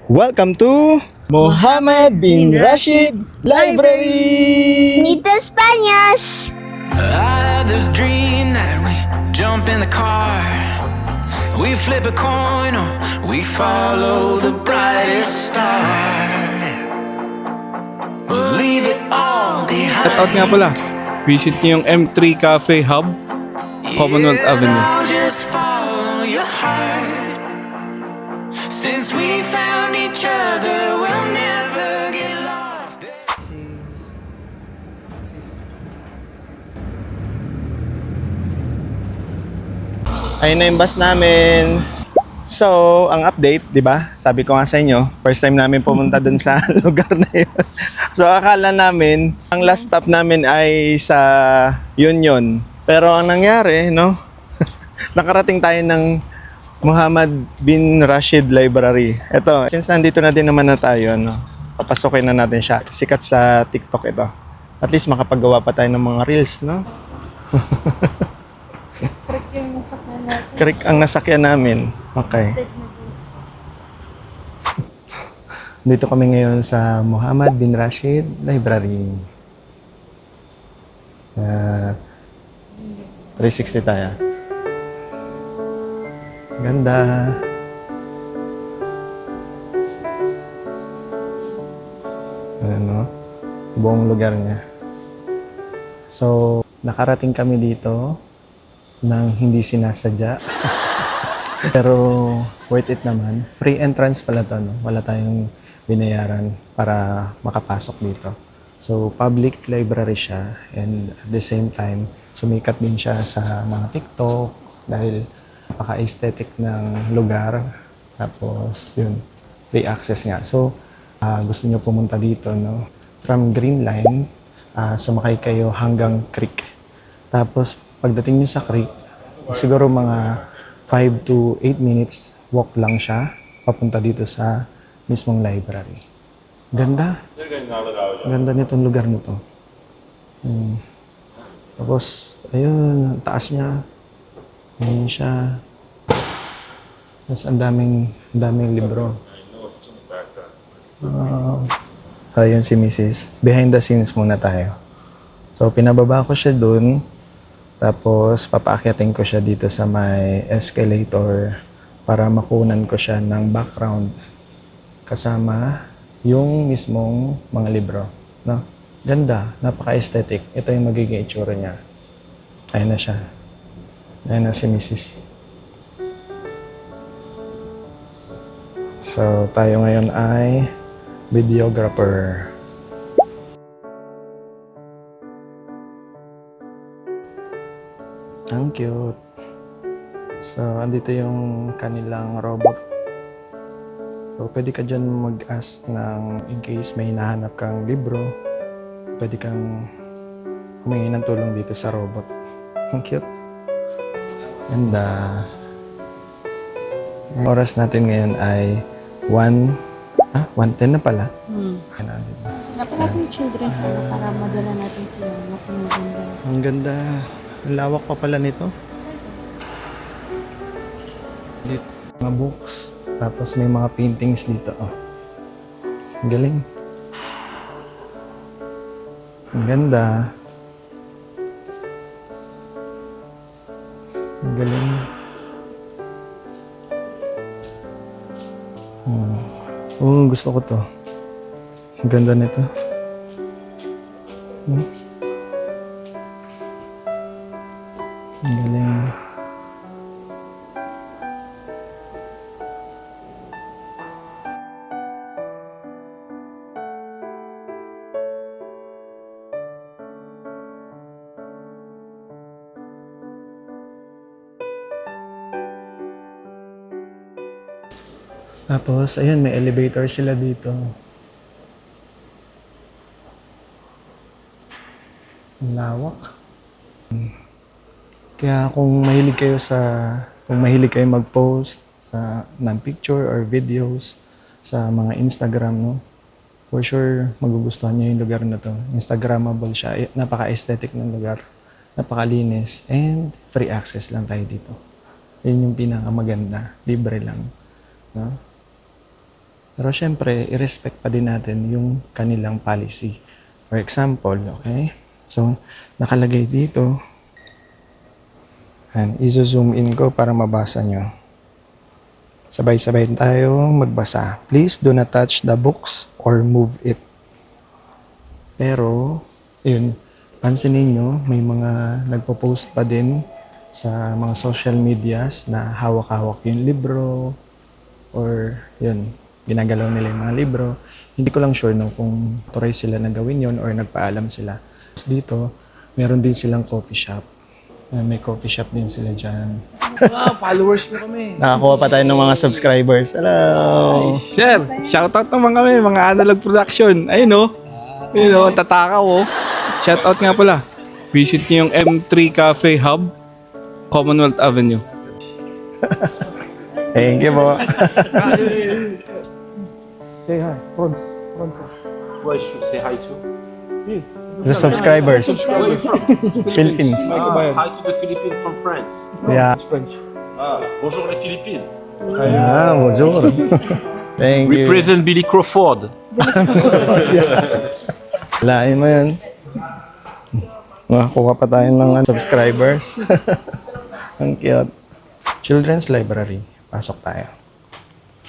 Welcome to Muhammad bin Rashid Library! Nito Españas! I had this dream that we jump in the car, we flip a coin or we follow the brightest star. We'll leave it all behind. Shout out nga pala. Visit niyo yung M3 Cafe Hub, Commonwealth Avenue. I'll just follow your heart. Since we found each other, we'll never get lost. Ayun na yung bus namin. So, ang update, di ba? Sabi ko nga sa inyo, first time namin pumunta dun sa lugar na yun. So, akala namin, ang last stop namin ay sa Union. Pero ang nangyari, no? Nakarating tayo ng Muhammad bin Rashid Library. Ito, since nandito na din naman na tayo, no? Papasokin na natin siya. Sikat sa TikTok ito. At least makapagawa pa tayo ng mga reels, no? Krik ang nasakyan namin. Okay. Dito kami ngayon sa Muhammad bin Rashid Library. 360 tayo. Ganda. Ano? Buong lugar niya. So, nakarating kami dito nang hindi sinasadya. Pero worth it naman. Free entrance pala to, no? Wala tayong binayaran para makapasok dito. So public library siya, and at the same time sumikat din siya sa mga TikTok dahil napaka-aesthetic ng lugar. Tapos yun, free access nga. So gusto niyo pumunta dito, no? From Green Line, sumakay kayo hanggang Creek. Tapos pagdating niyo sa Creek, siguro mga 5 to 8 minutes walk lang siya papunta dito sa mismong library. Ganda. Ganda nitong lugar nito. Tapos, ayun, ang taas niya. Ayun siya. Tapos ang daming libro. Ayun si Mrs. Behind the scenes muna tayo. So, pinababa ko siya dun. Tapos, papaakyatin ko siya dito sa may escalator para makunan ko siya ng background kasama yung mismong mga libro. No? Ganda, napaka-aesthetic. Ito yung magiging itsura niya. Ayun na siya. Ayun na si Mrs. So, tayo ngayon ay videographer. Ang cute. So, andito yung kanilang robot. So, pwede ka dyan mag-ask ng in case may nahanap kang libro. Pwede kang humingi ng tulong dito sa robot. Ang cute. Ganda. Ang oras natin ngayon ay 1:10 na pala. Dapat natin yung children sana para madala natin sila. Maganda. Ang ganda. Ang lawak pa pala nito. Dito, mga books. Tapos may mga paintings dito. Oh. Ang galing. Ang ganda. Ang galing. Gusto ko to. Ang ganda nito. Ang galing. Tapos, ayun, may elevator sila dito. Ang lawak. Kaya kung mahilig kayo mag-post ng picture or videos sa mga Instagram, no? For sure, magugustuhan niyo yung lugar na to. Instagrammable siya. Napaka-aesthetic ng lugar. Napakalinis. And free access lang tayo dito. Yun yung pinakamaganda. Libre lang. No? Pero syempre, i-respect pa din natin yung kanilang policy. For example, okay? So, nakalagay dito. And izo-zoom in ko para mabasa nyo. Sabay-sabay tayo magbasa. Please do not touch the books or move it. Pero, yun, pansinin nyo, may mga nagpo-post pa din sa mga social medias na hawak-hawak yung libro or yun, ginagalaw nila yung mga libro. Hindi ko lang sure no, kung turay sila na gawin yun or nagpaalam sila. Dito, meron din silang coffee shop. May coffee shop din sila dyan. Followers mo kami. Nakakuha pa tayo ng mga subscribers. Hello! Sir, shoutout naman kami, mga analog production. Ayun o. Ayun o, tatakaw o. Shoutout nga pala. Visit niyo yung M3 Cafe Hub, Commonwealth Avenue. Thank you po. Say hi. Who I should say hi to? The subscribers. Where are you from? Philippines. Hi to the Philippines from France. Yeah. Bonjour les Philippines. Yeah, bonjour. Thank you. Represent Billy Crawford. Lain mo yun. Makakuha pa tayo ng subscribers. Ang cute. Children's Library. Pasok tayo.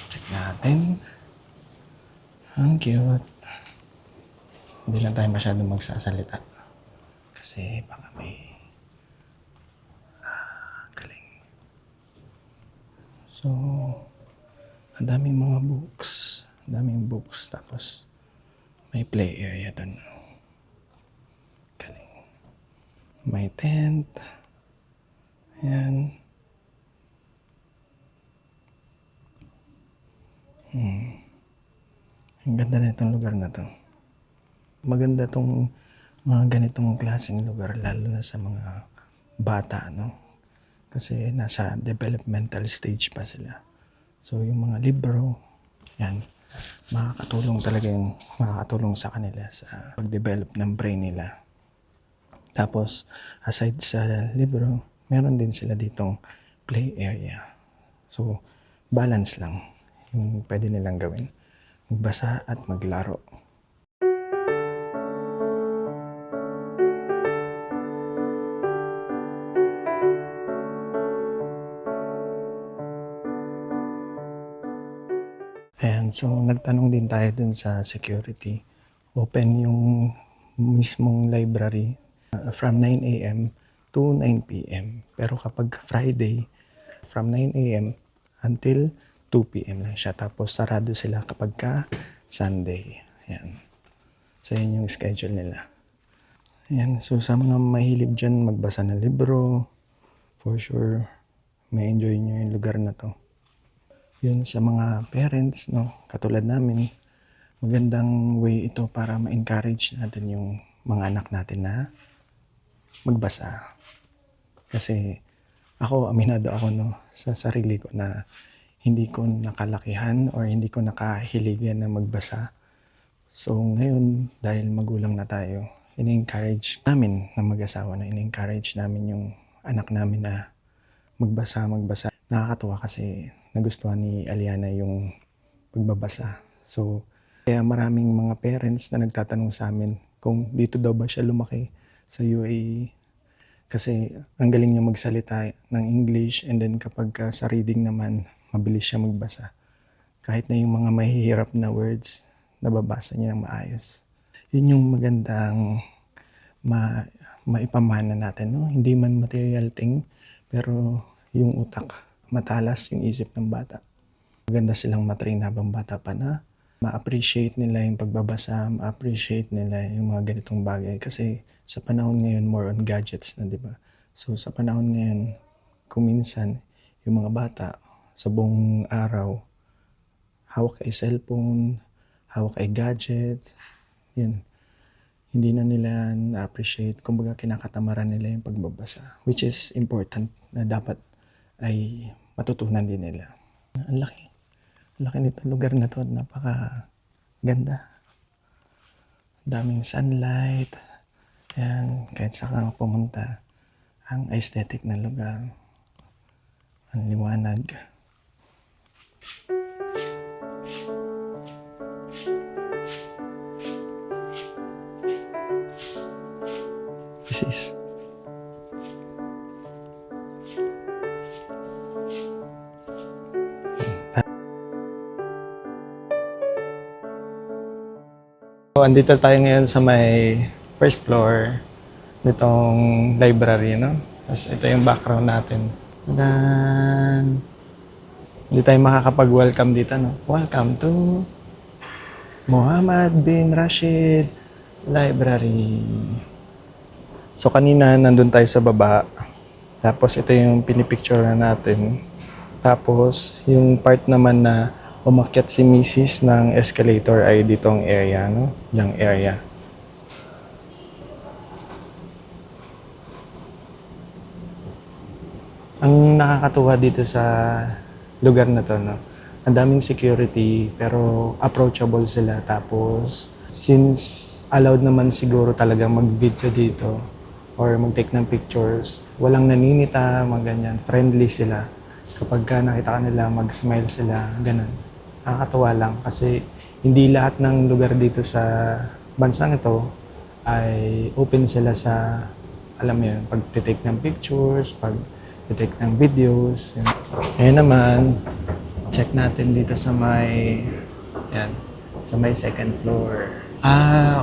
Check natin. Ang cute. Hindi lang tayo masyadong magsasalita. Kasi baka may... galing. So, ang daming mga books. Ang daming books. Tapos, may play area doon. Galing. May tent. Ayan. Ang ganda na itong lugar na to. Maganda itong mga ganitong klaseng lugar, lalo na sa mga bata, no? Kasi nasa developmental stage pa sila. So, yung mga libro, yan, makakatulong talaga yung makakatulong sa kanila sa pag-develop ng brain nila. Tapos, aside sa libro, meron din sila ditong play area. So, balance lang yung pwede nilang gawin. Magbasa at maglaro. Ayan, so nagtanong din tayo dun sa security. Open yung mismong library from 9 a.m. to 9 p.m. Pero kapag Friday, from 9 a.m. until 2 p.m. lang siya. Tapos sarado sila kapag ka Sunday. Ayan. So yun yung schedule nila. Ayan, so sa mga mahilig dyan magbasa ng libro, for sure, may enjoy nyo yung lugar na to. Yun sa mga parents, no, katulad namin, magandang way ito para ma-encourage natin yung mga anak natin na magbasa. Kasi ako, aminado ako no, sa sarili ko na hindi ko nakalakihan or hindi ko nakahiligan na magbasa. So ngayon, dahil magulang na tayo, ini-encourage namin na mag-asawa na ini-encourage namin yung anak namin na magbasa. Nakakatuwa kasi nagustuhan ni Aliana yung pagbabasa. So, kaya maraming mga parents na nagtatanong sa amin kung dito daw ba siya lumaki sa UAE. Kasi ang galing niya magsalita ng English and then kapag sa reading naman, mabilis siya magbasa. Kahit na yung mga mahihirap na words, nababasa niya ng maayos. Yun yung magandang maipamana natin. No? Hindi man material thing, pero yung utak, matalas yung isip ng bata. Maganda silang matrain habang bata pa na ma-appreciate nila yung pagbabasa, ma-appreciate nila yung mga ganitong bagay. Kasi sa panahon ngayon, more on gadgets na, di ba? So sa panahon ngayon, kung minsan, yung mga bata sa buong araw, hawak ay cellphone, hawak ay gadgets, yun. Hindi na nila na-appreciate, kumbaga kinakatamaran nila yung pagbabasa, which is important na dapat ay matutunan din nila. Ang laki. Ang laki nitong lugar na to. Napaka ganda. Daming sunlight. Ayan, kahit saan ka pumunta. Ang aesthetic ng lugar. Ang liwanag. sis. So, andito tayo ngayon sa may first floor nitong library, no? Tapos ito yung background natin. Dan. Hindi tayo makakapag-welcome dito, no? Welcome to Muhammad bin Rashid Library. So kanina nandun tayo sa baba. Tapos ito yung pinipicture na natin. Tapos yung part naman na umakyat si Mrs. ng escalator ay ditong area, no? Yung area. Ang nakakatuwa dito sa lugar na to, no? Ang daming security pero approachable sila. Tapos since allowed naman siguro talaga mag-video dito or mag-take ng pictures, walang naninita, mga ganyan. Friendly sila. Kapag ka nakita ka nila, mag-smile sila, ganun. Nakakatuwa lang kasi hindi lahat ng lugar dito sa bansang ito ay open sila sa, alam mo yun, pag-take ng pictures, pag-take ng videos. Yun. Ngayon naman, check natin dito sa may, yan, sa may second floor.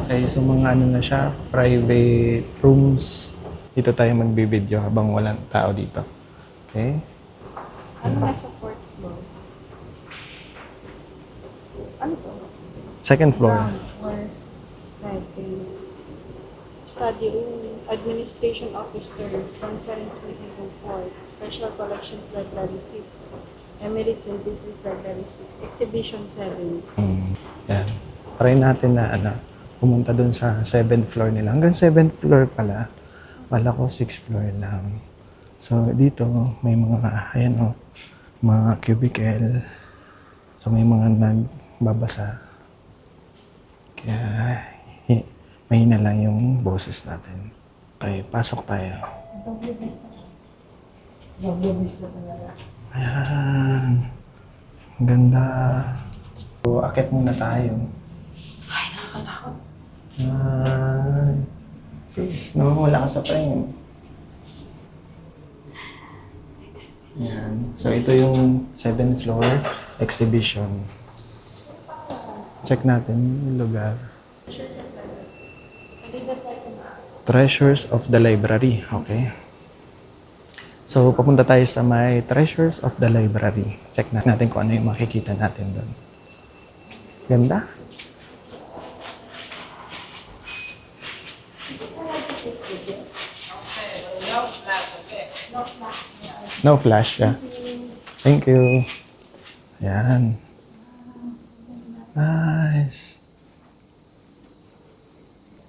Okay. So mga ano na siya, private rooms. Dito tayo magbibideo habang walang tao dito. Okay? Ano nasa fourth floor? Ano to? Second floor. Ground or second? Study room, administration officer, conference meeting room 4, special collections library 5, Emirates and Business Library 6, exhibition 7. Yan. Try natin na pumunta dun sa 7th floor nila. Hanggang 7th floor pala. Wala ko 6th floor lang. So dito may mga, ayan o, mga cubicle. So may mga nagbabasa. Kaya mahina lang yung boses natin. Okay, pasok tayo. Ayan. Ang ganda. So, akit muna tayo. Ay, nakakatakot. Sis, wala ka sa frame. Yan. So, ito yung 7th floor exhibition. Check natin yung lugar. Treasures of the Library. Okay. So, papunta tayo sa may Treasures of the Library. Check natin kung ano yung makikita natin doon. Ganda. No flash, yeah. Thank you. Ayan. Nice.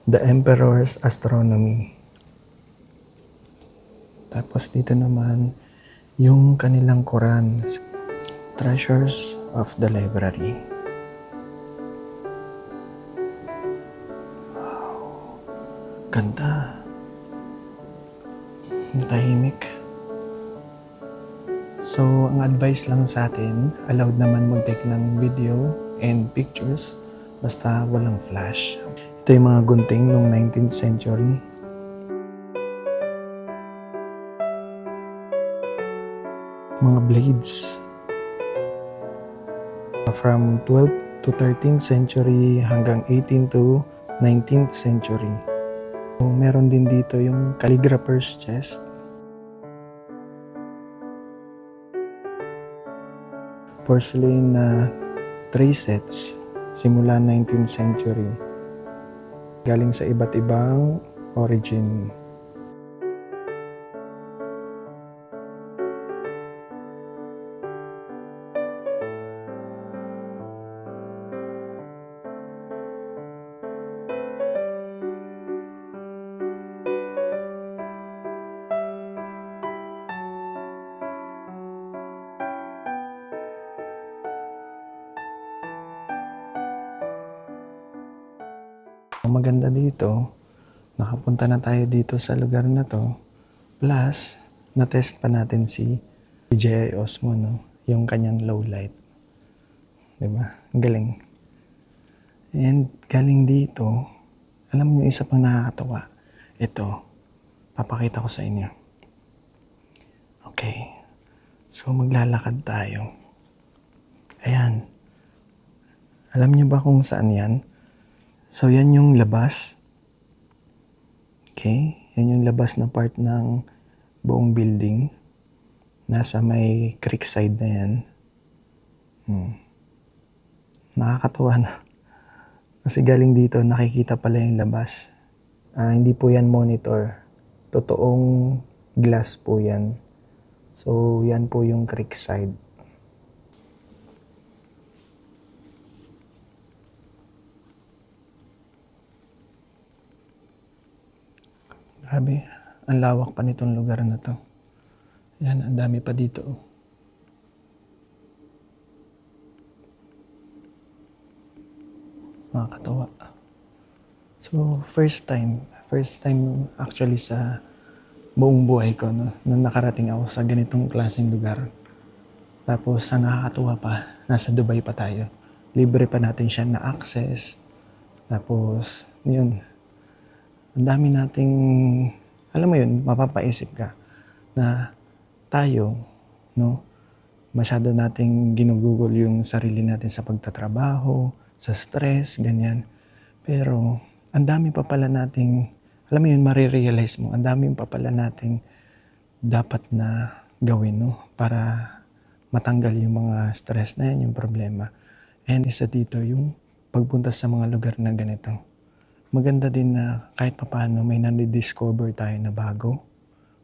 The Emperor's Astronomy. Tapos dito naman, yung kanilang Quran. Treasures of the Library. Wow. Ganda. Ang tahimik. So, ang advice lang sa atin, allowed naman mag-take ng video and pictures basta walang flash. Ito yung mga gunting noong 19th century. Mga blades. From 12th to 13th century hanggang 18th to 19th century. So, meron din dito yung calligrapher's chest. Porcelain na tray sets simula 19th century. Galing sa iba't ibang origin. Ang maganda dito, nakapunta na tayo dito sa lugar na to. Plus, na-test pa natin si DJI Osmo, no? Yung kanyang low light. Diba? Ang galing. And galing dito, alam niyo isa pang nakakatawa. Ito, papakita ko sa inyo. Okay. So, maglalakad tayo. Ayan. Alam niyo ba kung saan yan? So, yan yung labas. Okay. Yan yung labas na part ng buong building. Nasa may creek side na yan. Nakakatawa na. Kasi galing dito, nakikita pala yung labas. Hindi po yan monitor. Totoong glass po yan. So, yan po yung creek side. Grabe, ang lawak pa nitong lugar na to. Yan, ang dami pa dito. Makakatawa. So, first time actually sa buong buhay ko, no, nung nakarating ako sa ganitong klaseng lugar. Tapos, ang nakakatuwa pa, nasa Dubai pa tayo. Libre pa natin siya na access. Tapos, yun, ang dami nating, alam mo yun, mapapaisip ka na tayo, no, masyado nating ginugugol yung sarili natin sa pagtatrabaho, sa stress, ganyan. Pero, ang dami pa pala nating, alam mo yun, marirealize mo, ang dami pa pala nating dapat na gawin, no, para matanggal yung mga stress na yan, yung problema. And isa dito, yung pagpunta sa mga lugar na ganito. Maganda din na kahit papaano may nadi-discover tayo na bago,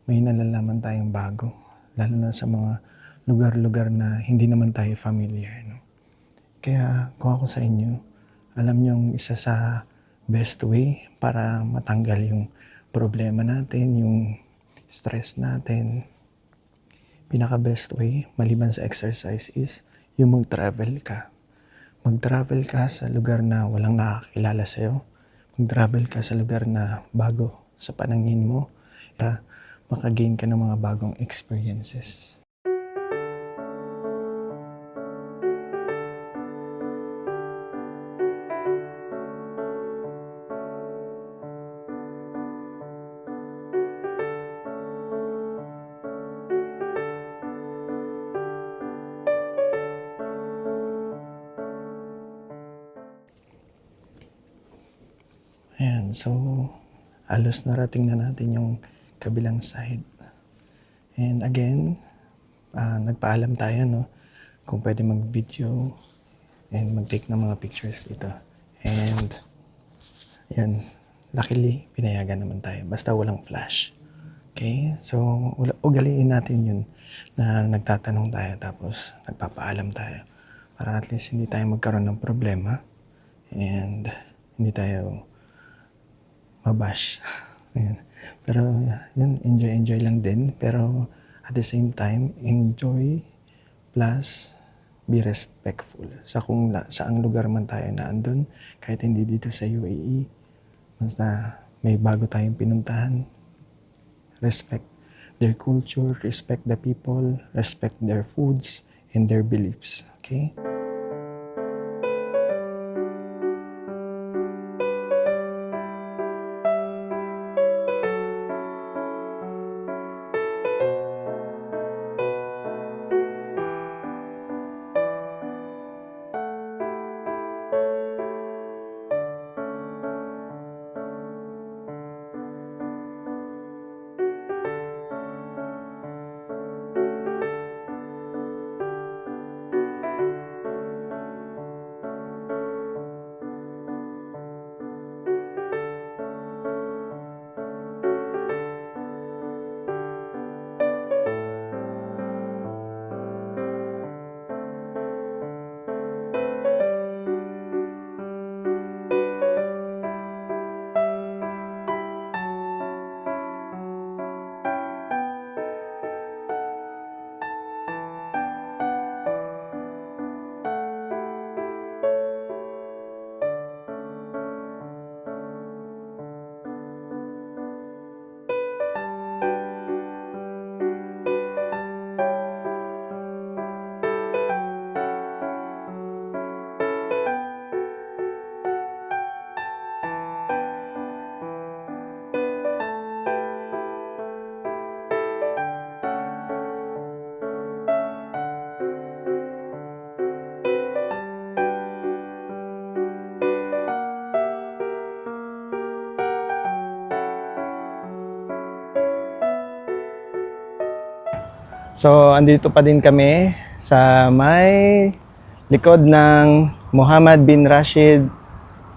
may nalalaman tayong bago, lalo na sa mga lugar-lugar na hindi naman tayo familiar, no? Kaya kung ako sa inyo, alam niyo yung isa sa best way para matanggal yung problema natin, yung stress natin. Pinaka-best way, maliban sa exercise, is yung mag-travel ka. Mag-travel ka sa lugar na walang nakakilala sa'yo. Mag-travel ka sa lugar na bago sa panangin mo para makagain ka ng mga bagong experiences. Ayan, so halos narating na natin yung kabilang side. And again, nagpaalam tayo, no, kung pwede mag-video and mag-take ng mga pictures dito. And yan, luckily, pinayagan naman tayo. Basta walang flash. Okay? So, ugaliin natin yun na nagtatanong tayo tapos nagpapaalam tayo. Para at least hindi tayo magkaroon ng problema and hindi tayo mabash. Ayan. Pero yun, enjoy lang din. Pero at the same time, enjoy plus be respectful. Saang lugar man tayo na andun, kahit hindi dito sa UAE, basta may bago tayong pinuntahan, respect their culture, respect the people, respect their foods and their beliefs. Okay? So, andito pa din kami sa may likod ng Muhammad bin Rashid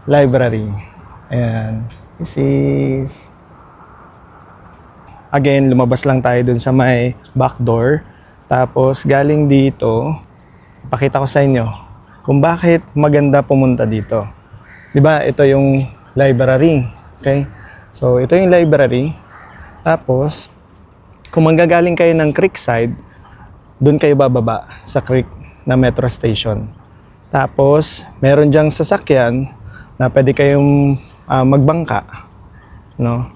Library. Ayan. This is... Again, lumabas lang tayo dun sa may back door. Tapos, galing dito, pakita ko sa inyo kung bakit maganda pumunta dito. 'Di ba? Ito yung library. Okay? So, ito yung library. Tapos, kung manggagaling kayo ng Creekside, doon kayo bababa sa Creek na metro station. Tapos, meron diyang sasakyan na pwede kayong magbangka. No?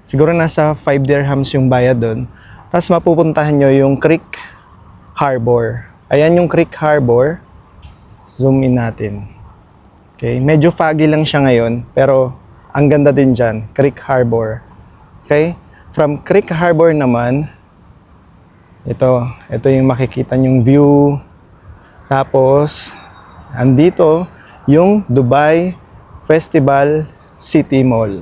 Siguro nasa 5 dirhams yung bayad doon. Tapos mapupuntahan nyo yung Creek Harbor. Ayan yung Creek Harbor. Zoom in natin. Okay, medyo foggy lang siya ngayon, pero ang ganda din dyan, Creek Harbor. Okay, from Creek Harbor naman, ito yung makikita nyong view. Tapos, andito yung Dubai Festival City Mall.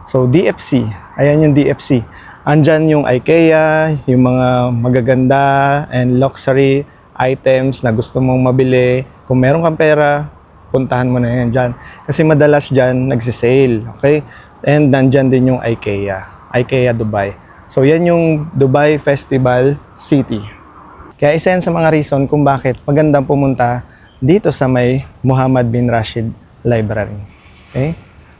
So, DFC. Ayan yung DFC. Andyan yung IKEA, yung mga magaganda and luxury items na gusto mong mabili. Kung meron kang pera, puntahan mo na yan dyan. Kasi madalas dyan nagsisale. Okay? And nandyan din yung IKEA. IKEA Dubai. So, yan yung Dubai Festival City. Kaya isa yan sa mga reason kung bakit magandang pumunta dito sa may Muhammad bin Rashid Library. Okay?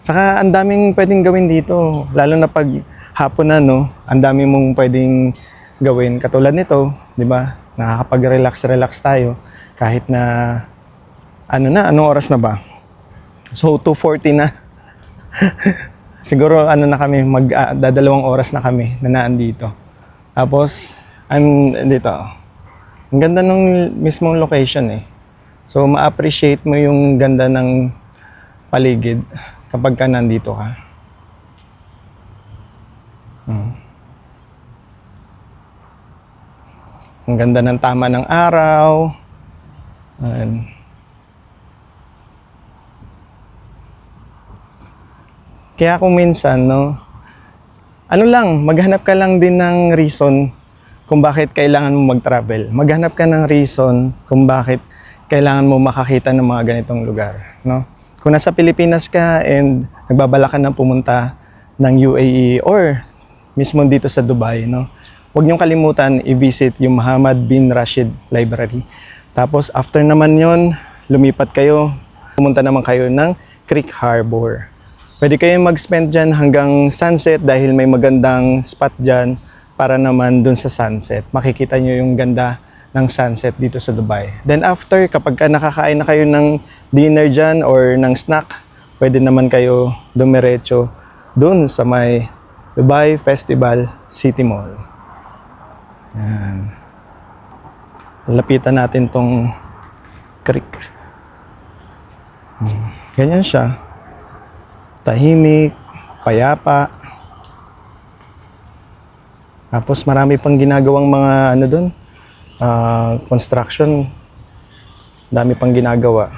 Saka ang daming pwedeng gawin dito. Lalo na pag hapon na, no? Ang daming mong pwedeng gawin. Katulad nito, di ba? Nakakapag-relax tayo. Kahit na, anong oras na ba? So, 2:40 na. Siguro na kami, dadalawang oras na kami na naandito. Tapos, dito. Ang ganda ng mismong location eh. So, ma-appreciate mo yung ganda ng paligid kapag ka nandito ka. Ang ganda ng tama ng araw. Ayan. Kaya kung minsan, no, maghanap ka lang din ng reason kung bakit kailangan mo mag-travel. Maghanap ka ng reason kung bakit kailangan mo makakita ng mga ganitong lugar, no? Kung nasa Pilipinas ka and nagbabala ka ng pumunta ng UAE or mismo dito sa Dubai, no? Huwag niyong kalimutan i-visit yung Muhammad bin Rashid Library. Tapos after naman yon, lumipat kayo, pumunta naman kayo ng Creek Harbor. Pwede kayong mag-spend dyan hanggang sunset dahil may magandang spot dyan para naman dun sa sunset. Makikita nyo yung ganda ng sunset dito sa Dubai. Then after, kapag nakakain na kayo ng dinner dyan or ng snack, pwede naman kayo dumiretso dun sa may Dubai Festival City Mall. Yan. Lapitan natin tong creek. Ganyan siya. Tahimik, payapa. Tapos marami pang ginagawang mga doon, construction. Dami pang ginagawa.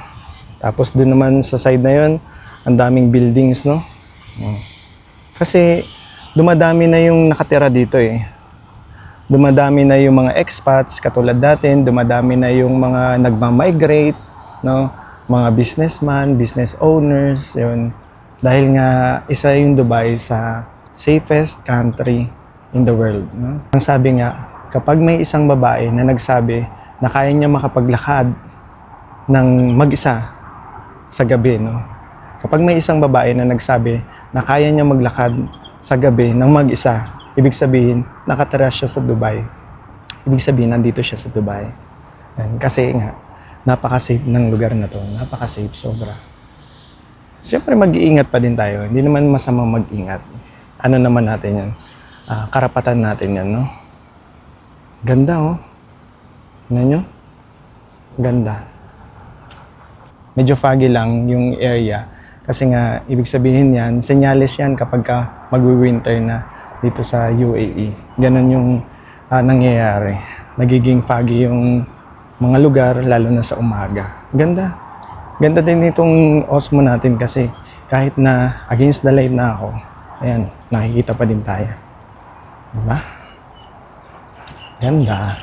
Tapos din naman sa side na yon, ang daming buildings, no? Kasi dumadami na yung nakatira dito eh. Dumadami na yung mga expats katulad natin, dumadami na yung mga nagma-migrate, no? Mga businessman, business owners, yun. Dahil nga isa yung Dubai sa safest country in the world, no? Ang sabi nga, kapag may isang babae na nagsabi na kaya niya makapaglakad ng mag-isa sa gabi, no? Kapag may isang babae na nagsabi na kaya niya maglakad sa gabi ng mag-isa, ibig sabihin, nakatira siya sa Dubai. Ibig sabihin, nandito siya sa Dubai. Yan. Kasi nga, napaka-safe ng lugar na to. Napaka-safe, sobra. Siyempre, mag-iingat pa din tayo. Hindi naman masamang mag-ingat. Ano naman natin yan? Karapatan natin yan, no? Ganda, oh. Tignan nyo? Ganda. Medyo foggy lang yung area. Kasi nga, ibig sabihin yan, senyales yan kapag ka mag-winter na dito sa UAE. Ganon yung nangyayari. Nagiging foggy yung mga lugar, lalo na sa umaga. Ganda. Ganda din itong Osmo natin kasi kahit na against the light na ako, ayan, nakikita pa din tayo. Diba? Ganda.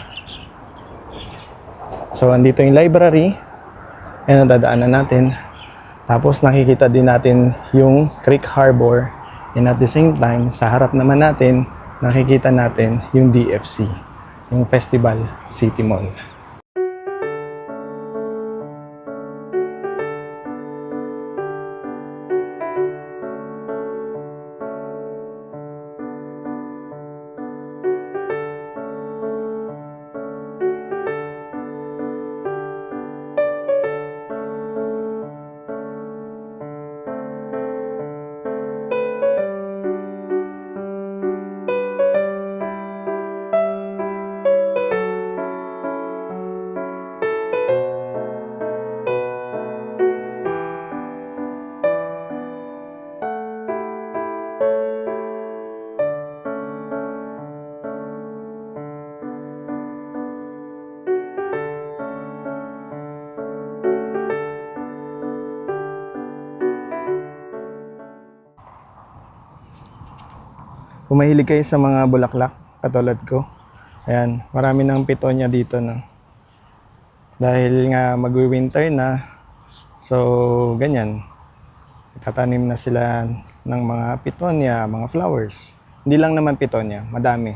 So, andito yung library. Ayan ang dadaanan natin. Tapos, nakikita din natin yung Creek Harbor. And at the same time, sa harap naman natin, nakikita natin yung DFC, yung Festival City Mall. Kung mahilig kayo sa mga bulaklak, katulad ko, ayan, marami ng pitonya dito, no? Dahil nga magwi-winter na, so ganyan, itatanim na sila ng mga pitonya, mga flowers. Hindi lang naman pitonya, madami.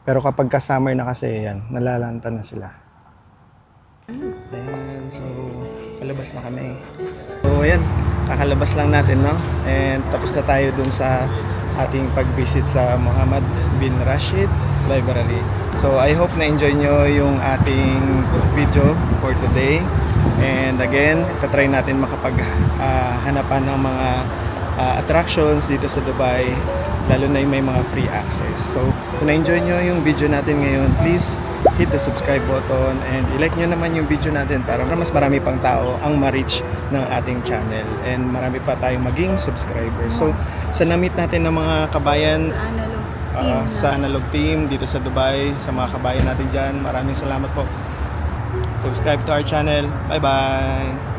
Pero kapag ka-summer na kasi, yan, nalalanta na sila. Ayan, so kalabas na kami. So ayan, kakalabas lang natin, no? And tapos na tayo dun sa ating pag-visit sa Muhammad bin Rashid Library. So I hope na-enjoy nyo yung ating video for today. And again, itatry natin makapag-hanapan ng mga attractions dito sa Dubai, lalo na yung may mga free access. So kung na-enjoy nyo yung video natin ngayon, please hit the subscribe button and i-like nyo naman yung video natin para mas marami pang tao ang ma-reach ng ating channel and marami pa tayong maging subscribers. So sa na-meet natin ng mga kabayan sa Analog Team dito sa Dubai, sa mga kabayan natin dyan, maraming salamat po. Subscribe to our channel. Bye bye!